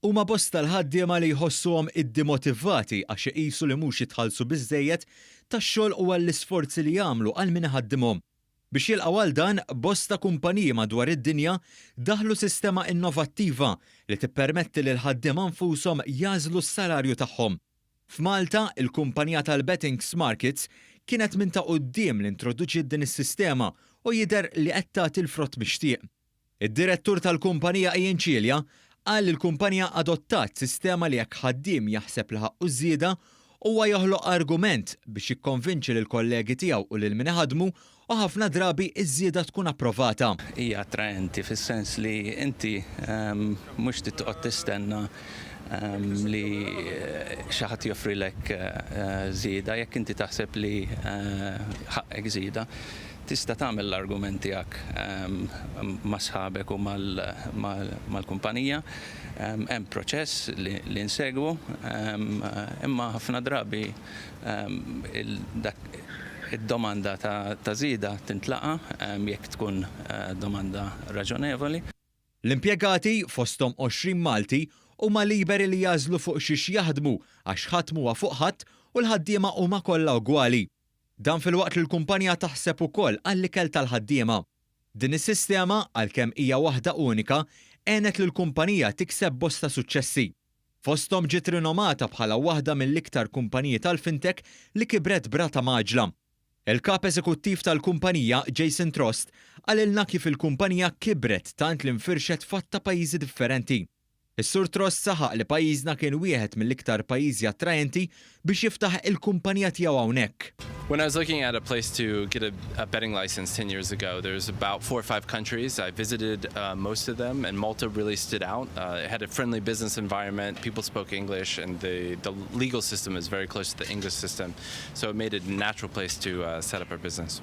Huma bosta l-ħaddiema li jħossuhom iddemotivati għax iqisu li mhux jitħallsu biżżejjed tax-xogħol u għall-isforzi li jagħmlu għal min iħaddimhom. Biex jilqgħu għal dan, bosta kumpaniji madwar id-dinja daħlu sistema innovattiva li tippermetti lil ħaddiema nfushom jażlu s-salarju tagħhom. F'Malta, il-kumpanija tal-Bettings Markets kienet minn ta' quddiem li introduċiet din is-sistema u jidher li qed tagħti l-frott mixtieq. Id-direttur tal-kumpanija Ian Cilja qal li l-kumpanija adottat sistema li jekk ħaddiem jaħseb li ħaqqu żieda huwa joħloq argument biex jikkonvinċi lil kollegi tiegħu u lil min iħaddmu u ħafna drabi iż-żieda tkun approvata. Hija attraenti fis-sens li inti mhux titqgħod tistenna li xi ħadd joffrilek żieda jekk inti taħseb li ħaqek żieda. Tista' tagħmel l-argument tiegħek ma' sħabek u mal-kumpanija. Hemm proċess li nsegwu, imma ħafna drabi id-domanda ta' żieda tintlaqa jekk tkun domanda raġonevoli. L-impjegati fosthom 20 Malti huma liberi li jażlu fuq xiex jaħdmu għax ħadd huwa fuq ħadd u l-ħaddiema huma kollha ugwali. Dan filwaqt li l-kumpanija taħseb ukoll għall-ikel tal-ħaddiema. Din is-sistema għalkemm hija waħda unika għenet li l-kumpanija tikseb bosta suċċessi. Fosthom ġiet rinomata bħala waħda mill-iktar kumpaniji tal-fintech li kibret brata maġla. Il-kap eżekuttiv tal-kumpanija, Jason Trost, għalilna kif il-kumpanija kibret tant li nfirxet fatta pajjiżi differenti. Is-Sur Trost saħaq li pajjiżna kien wieħed mill-iktar pajjiżi attrajenti biex jiftaħ il-kumpanija tiegħu hawnhekk. When I was looking at a place to get a betting license 10 years ago, there's about 4 or 5 countries. I visited most of them, and Malta really stood out. It had a friendly business environment, people spoke English, and the legal system is very close to the English system, so it made it a natural place to set up our business.